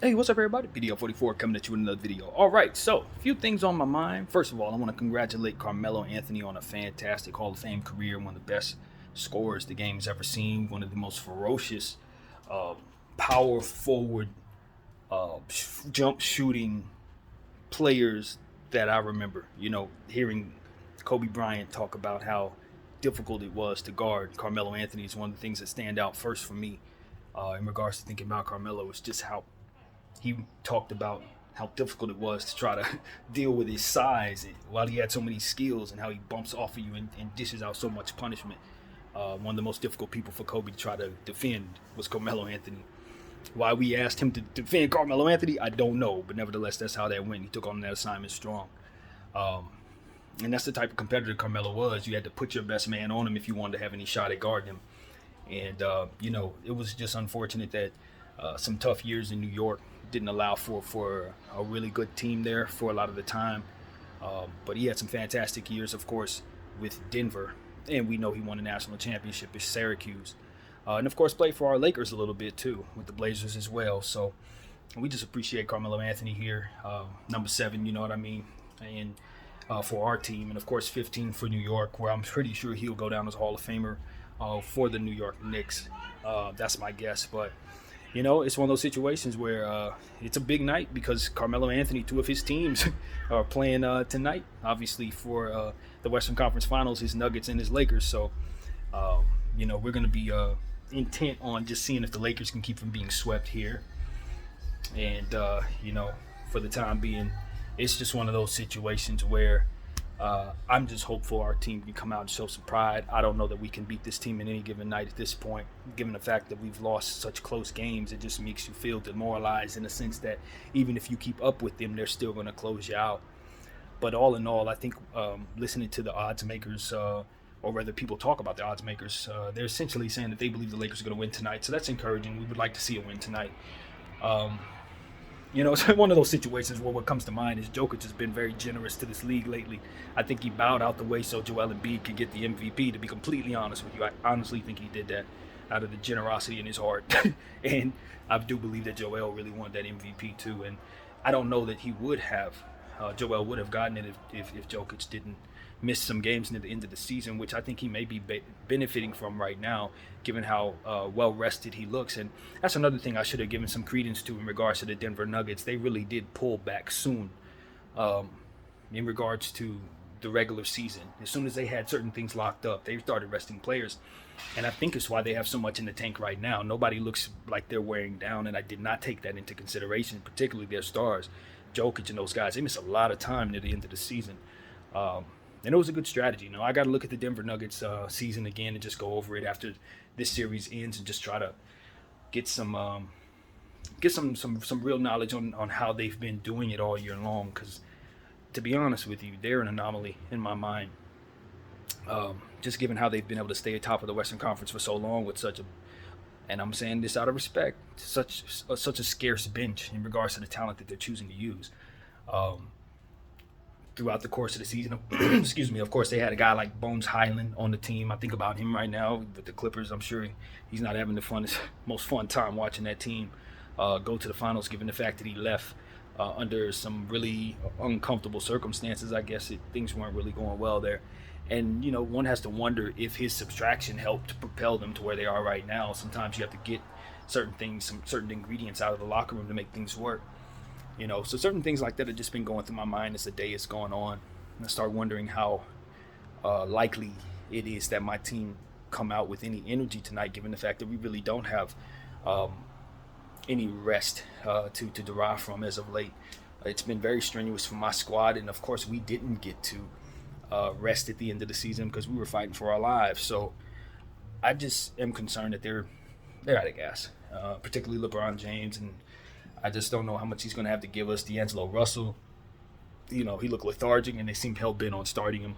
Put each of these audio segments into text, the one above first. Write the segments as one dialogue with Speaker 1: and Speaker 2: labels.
Speaker 1: Hey, what's up, everybody? PDL44 coming at you with another video. All right, so a few things on my mind. First of all, I want to congratulate Carmelo Anthony on a fantastic Hall of Fame career, one of the best scorers the game's ever seen, one of the most ferocious, uh, power forward, jump shooting players that I remember. Hearing Kobe Bryant talk about how difficult it was to guard Carmelo Anthony is one of the things that stand out first for me in regards to thinking about Carmelo. Is just how he talked about how difficult it was to try to deal with his size while he had so many skills, and how he bumps off of you and dishes out so much punishment. One of the most difficult people for Kobe to try to defend was Carmelo Anthony. Why we asked him to defend Carmelo Anthony, I don't know, but nevertheless, that's how that went. He took on that assignment strong. Um, and that's the type of competitor Carmelo was. You had to put your best man on him if you wanted to have any shot at guarding him. And, it was just unfortunate that some tough years in New York didn't allow for a really good team there for a lot of the time. But he had some fantastic years, of course, with Denver. And we know he won a national championship with Syracuse. And, of course, played for our Lakers a little bit, too, with the Blazers as well. So we just appreciate Carmelo Anthony here. Number 7, you know what I mean? And for our team. And, of course, 15 for New York, where I'm pretty sure he'll go down as a Hall of Famer for the New York Knicks. That's my guess. But it's one of those situations where it's a big night because Carmelo Anthony, 2 of his teams are playing tonight, obviously, for the Western Conference Finals, his Nuggets and his Lakers. So, we're going to be intent on just seeing if the Lakers can keep from being swept here. And, for the time being, it's just one of those situations where I'm just hopeful our team can come out and show some pride. I don't know that we can beat this team in any given night at this point, given the fact that we've lost such close games. It just makes you feel demoralized in the sense that even if you keep up with them, they're still going to close you out. But all in all, I think listening to the odds makers, or rather people talk about the odds makers, they're essentially saying that they believe the Lakers are going to win tonight. So that's encouraging. We would like to see a win tonight. It's one of those situations where what comes to mind is Jokic has been very generous to this league lately. I think he bowed out the way so Joel Embiid could get the MVP, to be completely honest with you. I honestly think he did that out of the generosity in his heart. And I do believe that Joel really wanted that MVP too. And I don't know that he would have, Joel would have gotten it if Jokic didn't miss some games near the end of the season, which I think he may be benefiting from right now, given how well-rested he looks. And that's another thing I should have given some credence to in regards to the Denver Nuggets. They really did pull back soon in regards to the regular season. As soon as they had certain things locked up, they started resting players. And I think it's why they have so much in the tank right now. Nobody looks like they're wearing down, and I did not take that into consideration, particularly their stars. Jokic and those guys, they miss a lot of time near the end of the season. And it was a good strategy. I got to look at the Denver Nuggets season again and just go over it after this series ends and just try to get some real knowledge on how they've been doing it all year long. Because to be honest with you, they're an anomaly in my mind. Just given how they've been able to stay atop of the Western Conference for so long with such a, and I'm saying this out of respect, such a scarce bench in regards to the talent that they're choosing to use. Throughout the course of the season, excuse me, of course, they had a guy like Bones Highland on the team. I think about him right now with the Clippers. I'm sure he's not having the most fun time watching that team go to the finals, given the fact that he left under some really uncomfortable circumstances. I guess things weren't really going well there. And, one has to wonder if his subtraction helped propel them to where they are right now. Sometimes you have to get certain things, some certain ingredients out of the locker room to make things work. So certain things like that have just been going through my mind as the day is going on. And I start wondering how likely it is that my team come out with any energy tonight, given the fact that we really don't have any rest to derive from as of late. It's been very strenuous for my squad, and of course we didn't get to rest at the end of the season because we were fighting for our lives. So I just am concerned that they're out of gas, particularly LeBron James, and I just don't know how much he's going to have to give us. D'Angelo Russell, he looked lethargic, and they seem hell-bent on starting him.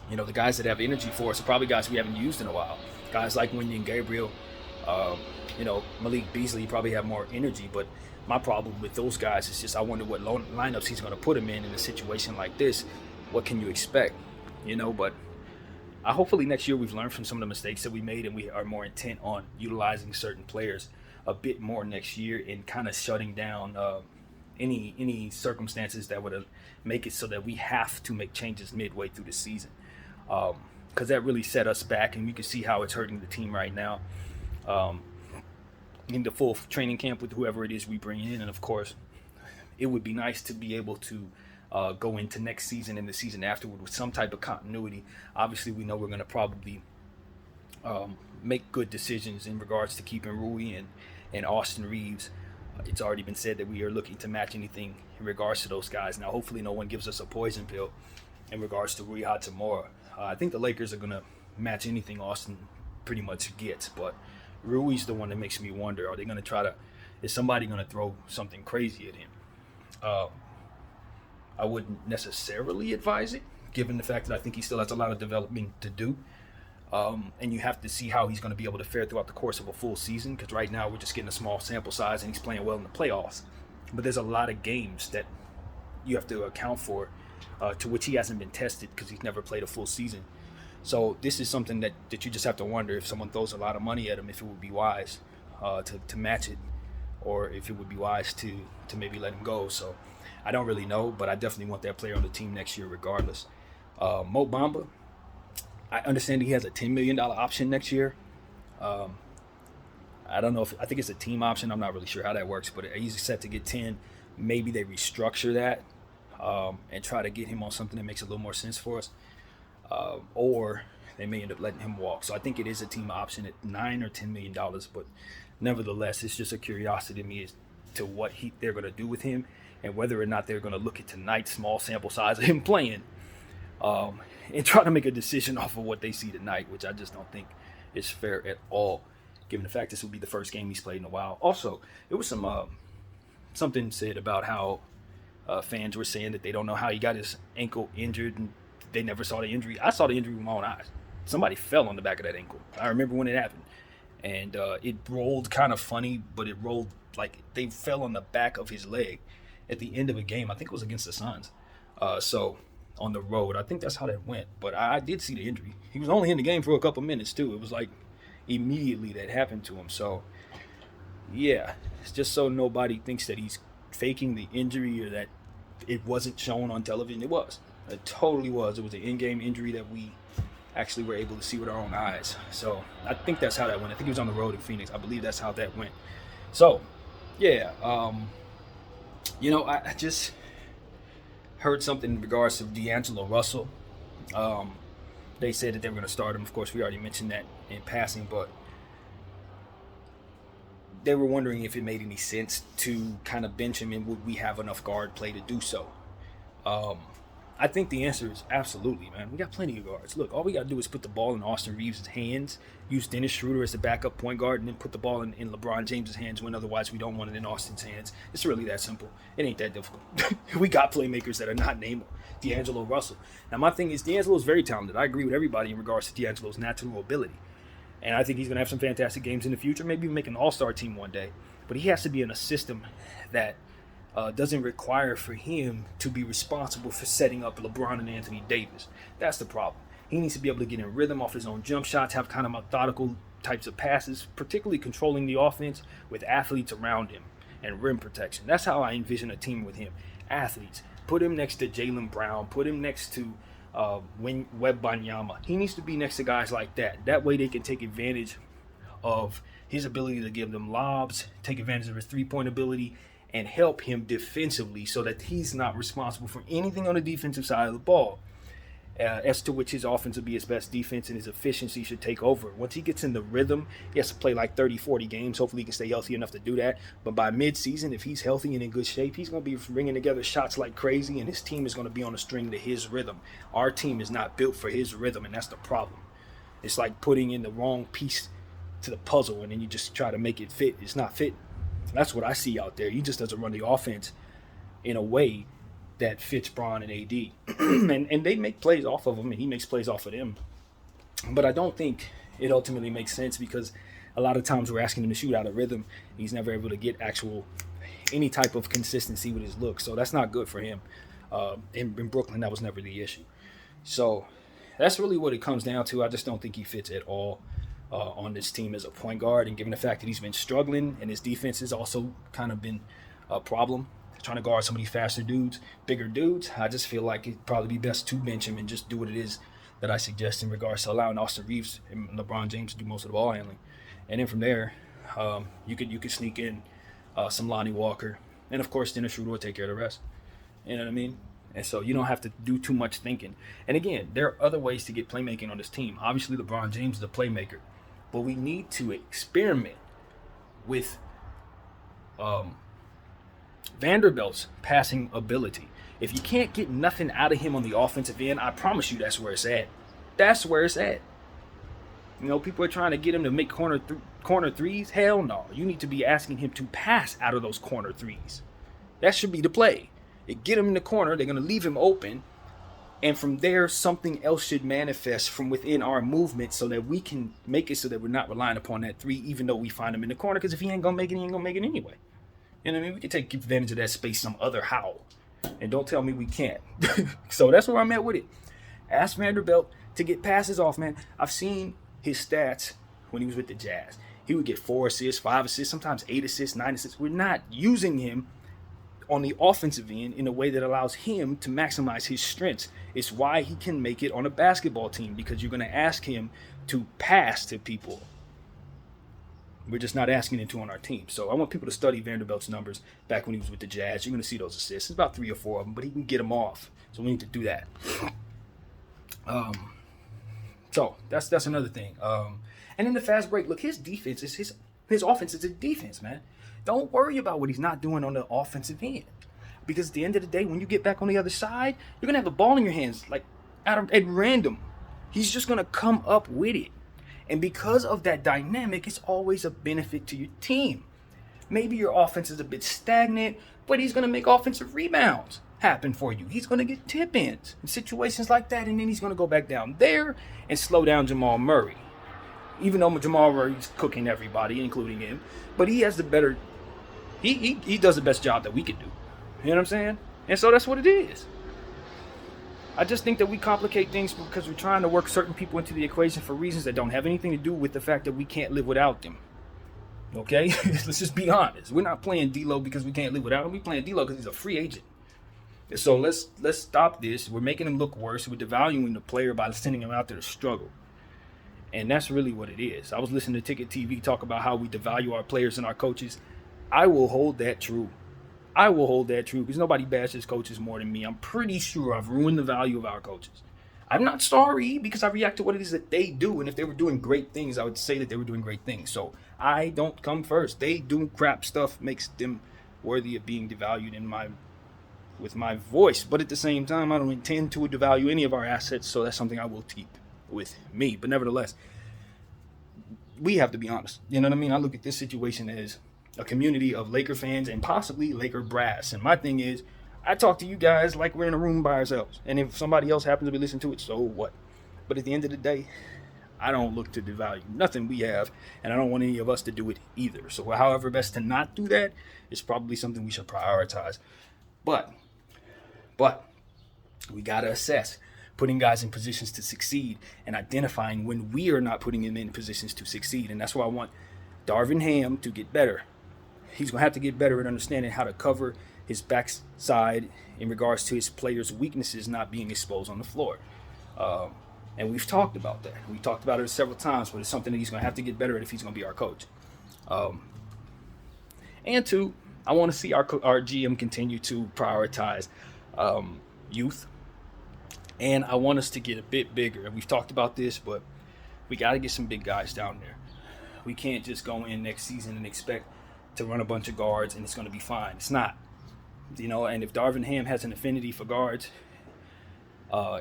Speaker 1: The guys that have energy for us are probably guys we haven't used in a while. Guys like Wenyen Gabriel, Malik Beasley probably have more energy, but my problem with those guys is just I wonder what lineups he's going to put them in a situation like this. What can you expect? But hopefully next year we've learned from some of the mistakes that we made, and we are more intent on utilizing certain players. a bit more next year and kind of shutting down any circumstances that would make it so that we have to make changes midway through the season. Because that really set us back, and you can see how it's hurting the team right now. In the full training camp with whoever it is we bring in, and of course, it would be nice to be able to go into next season and the season afterward with some type of continuity. Obviously, we know we're going to probably make good decisions in regards to keeping Rui and Austin Reeves. It's already been said that we are looking to match anything in regards to those guys. Now, hopefully no one gives us a poison pill in regards to Rui Hachimura. I think the Lakers are going to match anything Austin pretty much gets, but Rui's the one that makes me wonder, are they going to is somebody going to throw something crazy at him? I wouldn't necessarily advise it, given the fact that I think he still has a lot of development to do. And you have to see how he's going to be able to fare throughout the course of a full season, because right now we're just getting a small sample size and he's playing well in the playoffs. But there's a lot of games that you have to account for to which he hasn't been tested because he's never played a full season. So this is something that you just have to wonder if someone throws a lot of money at him, if it would be wise to match it, or if it would be wise to maybe let him go. So I don't really know, but I definitely want that player on the team next year regardless. Mo Bamba, I understand he has a $10 million option next year. I don't know I think it's a team option. I'm not really sure how that works, but he's set to get 10. Maybe they restructure that and try to get him on something that makes a little more sense for us. Or they may end up letting him walk. So I think it is a team option at $9 or $10 million, but nevertheless, it's just a curiosity to me as to what they're going to do with him and whether or not they're going to look at tonight's small sample size of him playing and try to make a decision off of what they see tonight, which I just don't think is fair at all, given the fact this will be the first game he's played in a while. Also, it was something said about how fans were saying that they don't know how he got his ankle injured and they never saw the injury. I saw the injury with my own eyes. Somebody fell on the back of that ankle. I remember when it happened. And it rolled kind of funny, but it rolled like they fell on the back of his leg at the end of a game. I think it was against the Suns. So on the road, I think that's how that went. But I did see the injury. He was only in the game for a couple minutes, too. It was like immediately that happened to him. So, yeah, it's just so nobody thinks that he's faking the injury or that it wasn't shown on television. It was. It totally was. It was an in-game injury that we actually were able to see with our own eyes. So I think that's how that went. I think he was on the road in Phoenix. I believe that's how that went. So, yeah, I just heard something in regards to D'Angelo Russell. They said that they were going to start him. Of course, we already mentioned that in passing, but they were wondering if it made any sense to kind of bench him and would we have enough guard play to do so. I think the answer is absolutely, man. We got plenty of guards. Look, all we got to do is put the ball in Austin Reeves' hands, use Dennis Schroeder as the backup point guard, and then put the ball in LeBron James' hands when otherwise we don't want it in Austin's hands. It's really that simple. It ain't that difficult. We got playmakers that are not named D'Angelo Russell. Now, my thing is D'Angelo is very talented. I agree with everybody in regards to D'Angelo's natural ability. And I think he's going to have some fantastic games in the future, maybe make an all-star team one day. But he has to be in a system that doesn't require for him to be responsible for setting up LeBron and Anthony Davis. That's the problem. He needs to be able to get in rhythm off his own jump shots, have kind of methodical types of passes, particularly controlling the offense with athletes around him and rim protection. That's how I envision a team with him. Athletes. Put him next to Jaylen Brown. Put him next to Wembanyama. He needs to be next to guys like that. That way they can take advantage of his ability to give them lobs, take advantage of his three-point ability, and help him defensively so that he's not responsible for anything on the defensive side of the ball. As to which his offense will be his best defense and his efficiency should take over. Once he gets in the rhythm, he has to play like 30, 40 games. Hopefully he can stay healthy enough to do that. But by mid-season, if he's healthy and in good shape, he's going to be bringing together shots like crazy, and his team is going to be on a string to his rhythm. Our team is not built for his rhythm, and that's the problem. It's like putting in the wrong piece to the puzzle, and then you just try to make it fit. It's not fitting. That's what I see out there. He just doesn't run the offense in a way that fits Bron and AD. and they make plays off of him, and he makes plays off of them. But I don't think it ultimately makes sense because a lot of times we're asking him to shoot out of rhythm. He's never able to get any type of consistency with his look. So that's not good for him. In Brooklyn, that was never the issue. So that's really what it comes down to. I just don't think he fits at all. on this team as a point guard, and given the fact that he's been struggling and his defense has also kind of been a problem, trying to guard some of these faster dudes, bigger dudes, I just feel like it'd probably be best to bench him and just do what it is that I suggest in regards to allowing Austin Reeves and LeBron James to do most of the ball handling. And then from there, you could sneak in some Lonnie Walker, and of course Dennis Schroeder will take care of the rest. You know what I mean? And so you don't have to do too much thinking. And again, there are other ways to get playmaking on this team. Obviously, LeBron James is a playmaker, but we need to experiment with Vanderbilt's passing ability. If you can't get nothing out of him on the offensive end, I promise you that's where it's at. That's where it's at. You know, people are trying to get him to make corner threes. Hell no. You need to be asking him to pass out of those corner threes. That should be the play. They get him in the corner. They're going to leave him open. And from there, something else should manifest from within our movement so that we can make it so that we're not relying upon that three, even though we find him in the corner. Because if he ain't going to make it, he ain't going to make it anyway. You know what I mean? We can take advantage of that space some other how. And don't tell me we can't. So that's where I'm at with it. Ask Vanderbilt to get passes off, man. I've seen his stats when he was with the Jazz. He would get 4 assists, 5 assists, sometimes 8 assists, 9 assists. We're not using him on the offensive end in a way that allows him to maximize his strengths. It's why he can make it on a basketball team, because you're going to ask him to pass to people. We're just not asking him to on our team. So I want people to study Vanderbilt's numbers back when he was with the Jazz. You're going to see those assists. It's about 3 or 4 of them, but he can get them off. So we need to do that. So that's another thing. And in the fast break, look, his defense is his offense is his defense, man. Don't worry about what he's not doing on the offensive end, because at the end of the day, when you get back on the other side, you're gonna have the ball in your hands like at random. He's just gonna come up with it, and because of that dynamic, it's always a benefit to your team. Maybe your offense is a bit stagnant, but he's gonna make offensive rebounds happen for you. He's gonna get tip-ins in situations like that, and then he's gonna go back down there and slow down Jamal Murray. Even though Jamal Murray's cooking everybody, including him, but he has the better. He does the best job that we could do. You know what I'm saying? And so that's what it is. I just think that we complicate things because we're trying to work certain people into the equation for reasons that don't have anything to do with the fact that we can't live without them. Okay? Let's just be honest. We're not playing D-Lo because we can't live without him. We're playing D-Lo because he's a free agent. So let's stop this. We're making him look worse. We're devaluing the player by sending him out there to struggle. And that's really what it is. I was listening to Ticket TV talk about how we devalue our players and our coaches. I will hold that true. Because nobody bashes coaches more than me. I'm pretty sure I've ruined the value of our coaches. I'm not sorry, because I react to what it is that they do. And if they were doing great things, I would say that they were doing great things. So I don't come first. They do crap stuff, makes them worthy of being devalued with my voice. But at the same time, I don't intend to devalue any of our assets. So that's something I will keep with me. But nevertheless, we have to be honest. You know what I mean? I look at this situation as a community of Laker fans and possibly Laker brass. And my thing is, I talk to you guys like we're in a room by ourselves. And if somebody else happens to be listening to it, so what? But at the end of the day, I don't look to devalue nothing we have, and I don't want any of us to do it either. So however best to not do that is probably something we should prioritize. But we got to assess putting guys in positions to succeed and identifying when we are not putting them in positions to succeed. And that's why I want Darvin Ham to get better. He's going to have to get better at understanding how to cover his backside in regards to his players' weaknesses not being exposed on the floor. And we've talked about that. We've talked about it several times, but it's something that he's going to have to get better at if he's going to be our coach. And two, I want to see our GM continue to prioritize youth. And I want us to get a bit bigger. And we've talked about this, but we got to get some big guys down there. We can't just go in next season and expect to run a bunch of guards and it's going to be fine. It's not. You know, and if Darvin Ham has an affinity for guards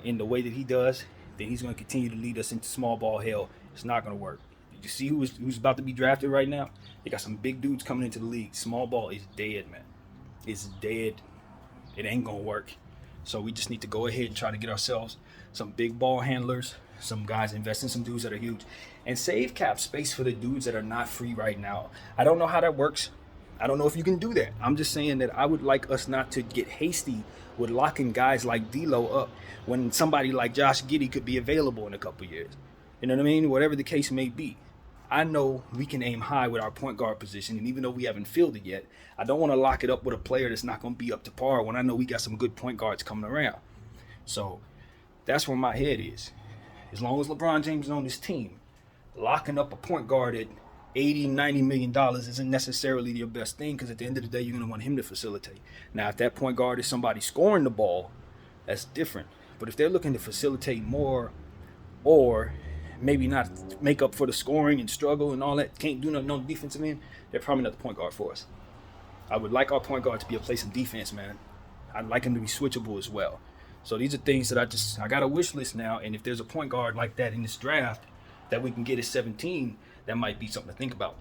Speaker 1: in the way that he does, then he's going to continue to lead us into small ball hell. It's not going to work. You see who's about to be drafted right now? They got some big dudes coming into the league. Small ball is dead, man. It's dead. It ain't going to work. So we just need to go ahead and try to get ourselves some big ball handlers, some guys invest in some dudes that are huge, and save cap space for the dudes that are not free right now. I don't know how that works. I don't know if you can do that. I'm just saying that I would like us not to get hasty with locking guys like D'Lo up when somebody like Josh Giddey could be available in a couple years. You know what I mean? Whatever the case may be. I know we can aim high with our point guard position, and even though we haven't filled it yet, I don't want to lock it up with a player that's not going to be up to par when I know we got some good point guards coming around. So that's where my head is. As long as LeBron James is on this team, locking up a point guard at $80, $90 million isn't necessarily the best thing, because at the end of the day, you're going to want him to facilitate. Now, if that point guard is somebody scoring the ball, that's different. But if they're looking to facilitate more, or maybe not make up for the scoring and struggle and all that, can't do no defensive end, they're probably not the point guard for us. I would like our point guard to be a place of defense, man. I'd like him to be switchable as well. So these are things that I got a wish list now, and if there's a point guard like that in this draft that we can get at 17, that might be something to think about,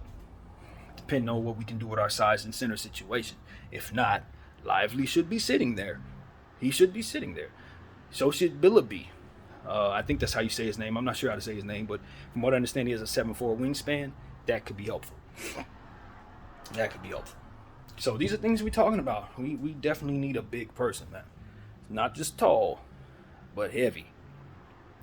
Speaker 1: depending on what we can do with our size and center situation. If not, Lively should be sitting there. He should be sitting there. So should Billaby. I think that's how you say his name. I'm not sure how to say his name, but from what I understand, he has a 7'4" wingspan. That could be helpful. That could be helpful. So these are things we're talking about. We definitely need a big person, man. Not just tall, but heavy.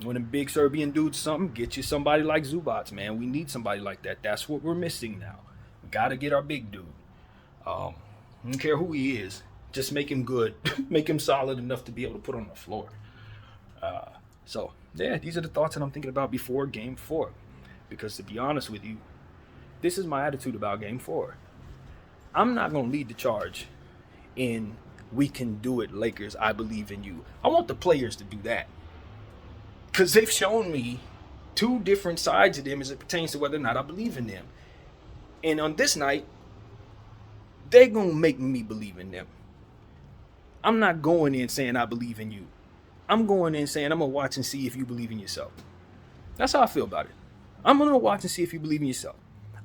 Speaker 1: When a big Serbian dude's something, get you somebody like Zubac, man. We need somebody like that. That's what we're missing now. We got to get our big dude. I don't care who he is. Just make him good. Make him solid enough to be able to put on the floor. So, yeah, these are the thoughts that I'm thinking about before Game 4. Because to be honest with you, this is my attitude about Game 4. I'm not going to lead the charge in "we can do it, Lakers, I believe in you." I want the players to do that. Because they've shown me two different sides of them as it pertains to whether or not I believe in them. And on this night, they're going to make me believe in them. I'm not going in saying I believe in you. I'm going in saying I'm going to watch and see if you believe in yourself. That's how I feel about it. I'm going to watch and see if you believe in yourself.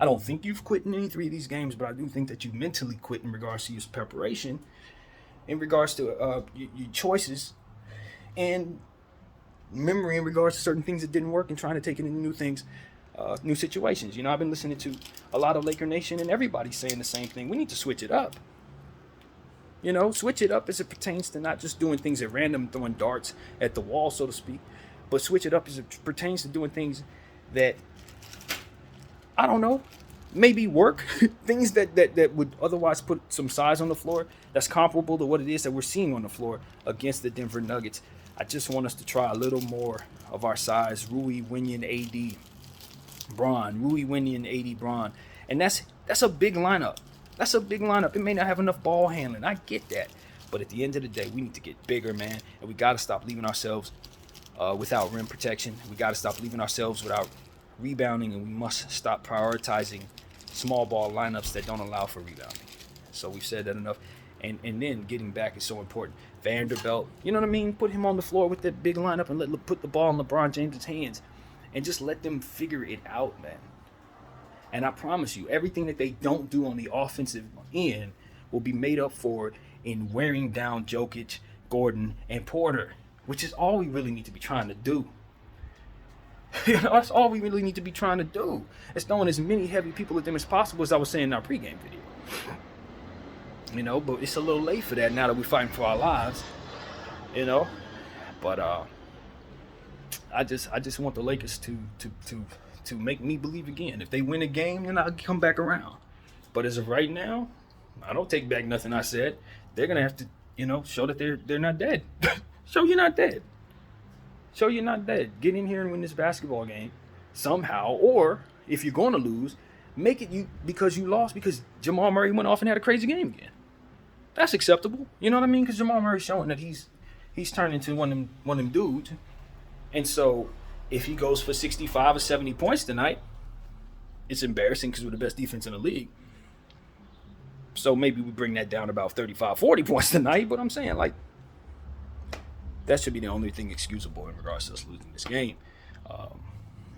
Speaker 1: I don't think you've quit in any 3 of these games, but I do think that you mentally quit in regards to your preparation, in regards to your choices, and memory in regards to certain things that didn't work and trying to take it into new things, new situations. You know, I've been listening to a lot of Laker Nation, and everybody's saying the same thing. We need to switch it up. You know, switch it up as it pertains to not just doing things at random, throwing darts at the wall, so to speak, but switch it up as it pertains to doing things that, I don't know, maybe work. Things that would otherwise put some size on the floor that's comparable to what it is that we're seeing on the floor against the Denver Nuggets. I just want us to try a little more of our size. Rui, Winion, AD, Bron. Rui, Winion, AD, Bron. And that's a big lineup. That's a big lineup. It may not have enough ball handling. I get that. But at the end of the day, we need to get bigger, man. And we got to stop leaving ourselves without rim protection. We got to stop leaving ourselves without rebounding. And we must stop prioritizing small ball lineups that don't allow for rebounding. So we've said that enough. And then getting back is so important. Vanderbilt, you know what I mean? Put him on the floor with that big lineup and put the ball in LeBron James' hands. And just let them figure it out, man. And I promise you, everything that they don't do on the offensive end will be made up for in wearing down Jokic, Gordon, and Porter, which is all we really need to be trying to do. You know, that's all we really need to be trying to do. It's throwing as many heavy people at them as possible, as I was saying in our pregame video. You know, but it's a little late for that now that we're fighting for our lives. You know, but I just want the Lakers to make me believe again. If they win a game, then I'll come back around. But as of right now, I don't take back nothing I said. They're gonna have to, you know, show that they're not dead. Show you're not dead. Show you're not dead. Get in here and win this basketball game somehow. Or if you're gonna lose, make it you because you lost because Jamal Murray went off and had a crazy game again. That's acceptable. You know what I mean? Because Jamal Murray's showing that he's turned into one of them dudes. And so if he goes for 65 or 70 points tonight, it's embarrassing because we're the best defense in the league. So maybe we bring that down about 35, 40 points tonight. But I'm saying, like, that should be the only thing excusable in regards to us losing this game.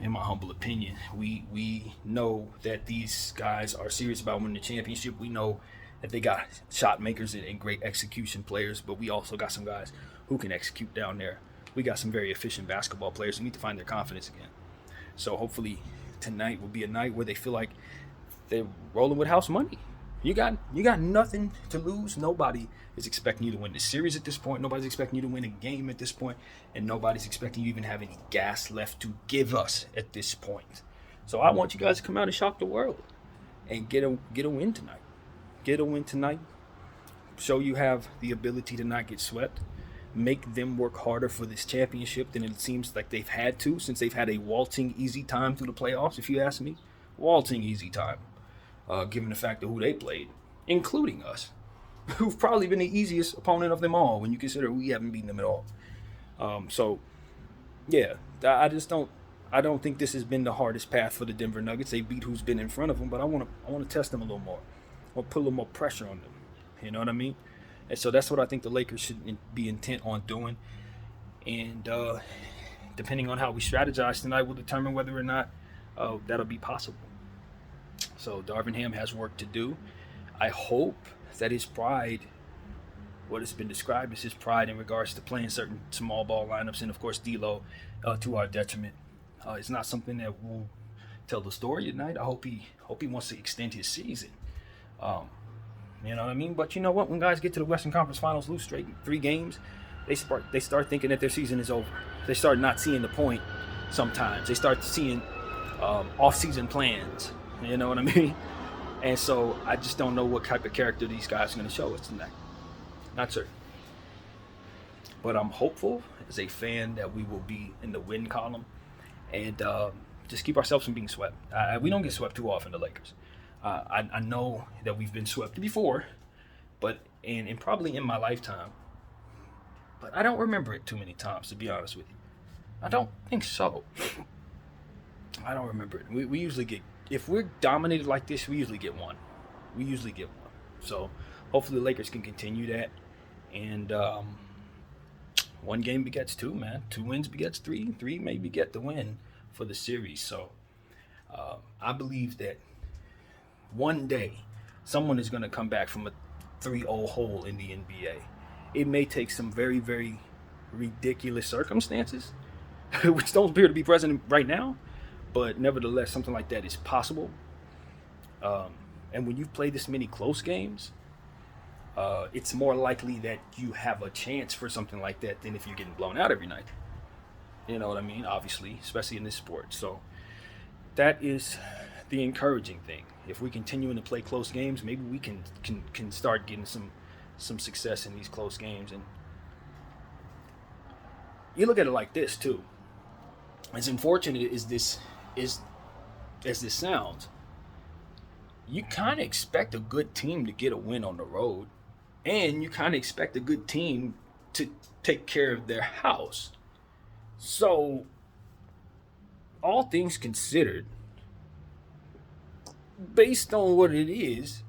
Speaker 1: In my humble opinion, we know that these guys are serious about winning the championship. We know that they got shot makers and great execution players, but we also got some guys who can execute down there. We got some very efficient basketball players who need to find their confidence again. So hopefully tonight will be a night where they feel like they're rolling with house money. You got nothing to lose. Nobody is expecting you to win the series at this point. Nobody's expecting you to win a game at this point. And nobody's expecting you to even have any gas left to give us at this point. So I want you guys to come out and shock the world and get a win tonight. Get a win tonight. Show you have the ability to not get swept. Make them work harder for this championship than it seems like they've had to, since they've had a waltzing easy time through the playoffs, if you ask me. Waltzing easy time, given the fact of who they played, including us, who've probably been the easiest opponent of them all when you consider we haven't beaten them at all. So, yeah, I don't think this has been the hardest path for the Denver Nuggets. They beat who's been in front of them, but I want to test them a little more, or put a little more pressure on them. You know what I mean? And so that's what I think the Lakers should be intent on doing. And depending on how we strategize tonight, will determine whether or not that'll be possible. So Darvin Ham has work to do. I hope that his pride, what has been described as his pride in regards to playing certain small ball lineups, and of course D'Lo, to our detriment, it's not something that will tell the story tonight. I hope he wants to extend his season. You know what I mean? But you know what? When guys get to the Western Conference Finals, lose straight 3 games, they start thinking that their season is over. They start not seeing the point sometimes. They start seeing off-season plans. You know what I mean? And so I just don't know what type of character these guys are going to show us tonight. Not certain. But I'm hopeful as a fan that we will be in the win column and just keep ourselves from being swept. We don't get swept too often, the Lakers. I know that we've been swept before, but and probably in my lifetime, but I don't remember it too many times, to be honest with you. I don't think so. I don't remember it. We usually get, if we're dominated like this, we usually get one. We usually get one. So hopefully the Lakers can continue that. And 1 game begets 2, man. 2 wins begets 3. 3 may beget the win for the series. So I believe that one day someone is going to come back from a 3-0 hole in the NBA. It may take some very, very ridiculous circumstances, which don't appear to be present right now, but nevertheless, something like that is possible. And when you've played this many close games, it's more likely that you have a chance for something like that than if you're getting blown out every night. You know what I mean? Obviously, especially in this sport. So that is the encouraging thing. If we continue to play close games, maybe we can start getting some success in these close games. And you look at it like this too. As unfortunate as this sounds, you kind of expect a good team to get a win on the road, and you kind of expect a good team to take care of their house. So, all things considered, based on what it is,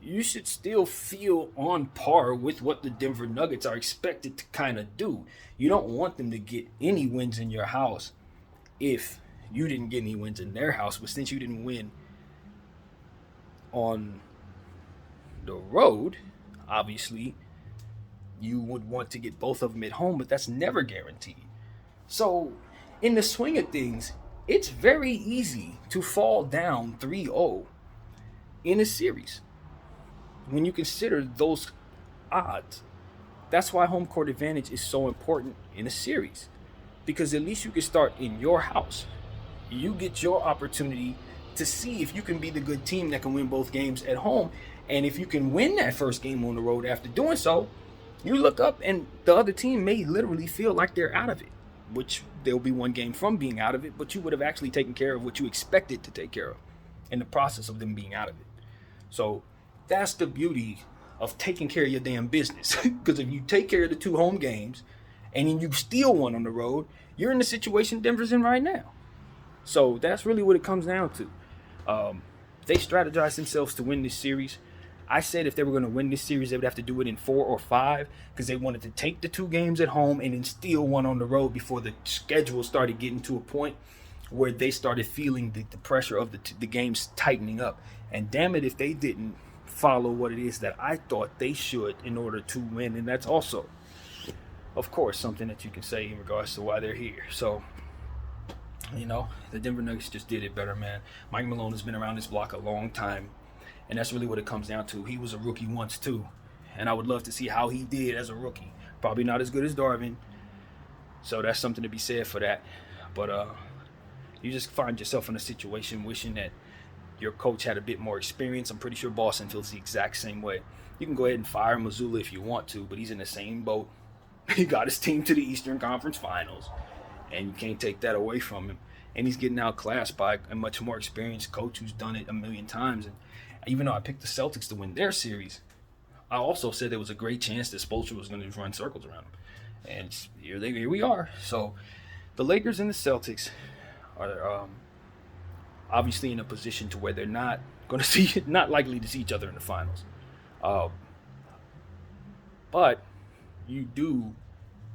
Speaker 1: you should still feel on par with what the Denver Nuggets are expected to kind of do. You don't want them to get any wins in your house if you didn't get any wins in their house. But since you didn't win on the road, obviously, you would want to get both of them at home, but that's never guaranteed. So, in the swing of things, it's very easy to fall down 3-0 in a series when you consider those odds. That's why home court advantage is so important in a series, because at least you can start in your house. You get your opportunity to see if you can be the good team that can win both games at home. And if you can win that first game on the road after doing so, you look up and the other team may literally feel like they're out of it, which they'll be 1 game from being out of it, but you would have actually taken care of what you expected to take care of in the process of them being out of it. So that's the beauty of taking care of your damn business. Because if you take care of the 2 home games and then you steal 1 on the road, you're in the situation Denver's in right now. So that's really what it comes down to. They strategized themselves to win this series. I said if they were going to win this series, they would have to do it in 4 or 5, because they wanted to take the 2 games at home and then steal 1 on the road before the schedule started getting to a point where they started feeling the pressure of the games tightening up. And damn it, if they didn't follow what it is that I thought they should in order to win. And that's also, of course, something that you can say in regards to why they're here. So, you know, the Denver Nuggets just did it better, man. Mike Malone has been around this block a long time, and that's really what it comes down to. He was a rookie once, too, and I would love to see how he did as a rookie. Probably not as good as Darvin, so that's something to be said for that. But, You just find yourself in a situation wishing that your coach had a bit more experience. I'm pretty sure Boston feels the exact same way. You can go ahead and fire Mazzulla if you want to, but he's in the same boat. He got his team to the Eastern Conference Finals, and you can't take that away from him. And he's getting outclassed by a much more experienced coach who's done it a million times. And even though I picked the Celtics to win their series, I also said there was a great chance that Spoelstra was going to run circles around him. And here we are. So the Lakers and the Celtics are obviously in a position to where they're not likely to see each other in the finals. But you do,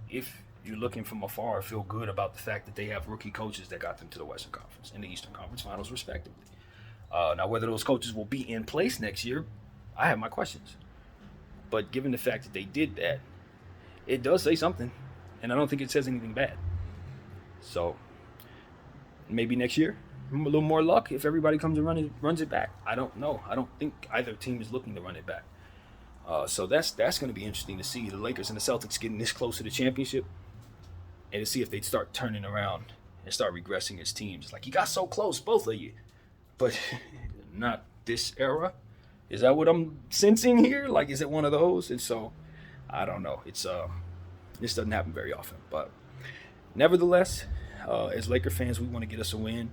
Speaker 1: if you're looking from afar, feel good about the fact that they have rookie coaches that got them to the Western Conference and the Eastern Conference Finals, respectively. Now, whether those coaches will be in place next year, I have my questions. But given the fact that they did that, it does say something, and I don't think it says anything bad. So maybe next year, a little more luck if everybody comes and runs it back. I don't know. I don't think either team is looking to run it back. So that's going to be interesting to see the Lakers and the Celtics getting this close to the championship, and to see if they'd start turning around and start regressing as teams. Like, you got so close, both of you, but not this era. Is that what I'm sensing here? Like, is it one of those? And so, I don't know. It's this doesn't happen very often, but nevertheless, as Laker fans, we want to get us a win.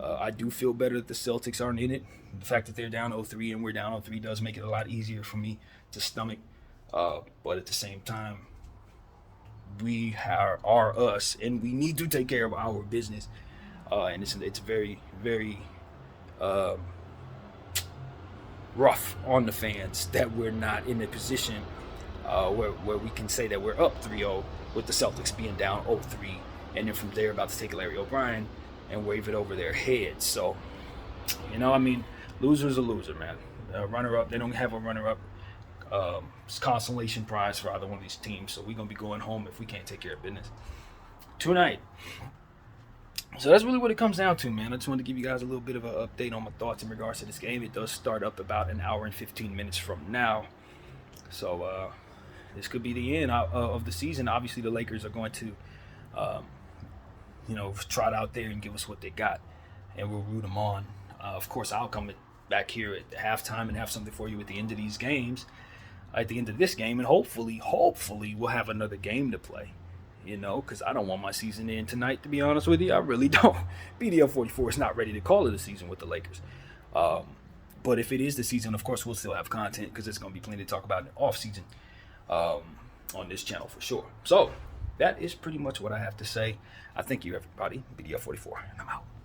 Speaker 1: I do feel better that the Celtics aren't in it. The fact that they're down 0-3 and we're down 0-3 does make it a lot easier for me to stomach. But at the same time, we are us, and we need to take care of our business. And it's very, very rough on the fans that we're not in a position where we can say that we're up 3-0 with the Celtics being down 0-3, and then from there about to take Larry O'Brien and wave it over their heads. So, loser's a loser, man. Runner-up, they don't have a runner-up. It's consolation prize for either one of these teams. So we're going to be going home if we can't take care of business tonight. So that's really what it comes down to, man. I just wanted to give you guys a little bit of an update on my thoughts in regards to this game. It does start up about an hour and 15 minutes from now. So this could be the end of the season. Obviously, the Lakers are going to, trot out there and give us what they got, and we'll root them on. Of course, I'll come back here at halftime and have something for you at the end of these games, at the end of this game, and hopefully we'll have another game to play. Because I don't want my season to end tonight, to be honest with you. I really don't. BDL 44 is not ready to call it a season with the Lakers. But if it is the season, of course, we'll still have content, because there's going to be plenty to talk about in the off-season on this channel for sure. So that is pretty much what I have to say. I thank you, everybody. BDL 44, and I'm out.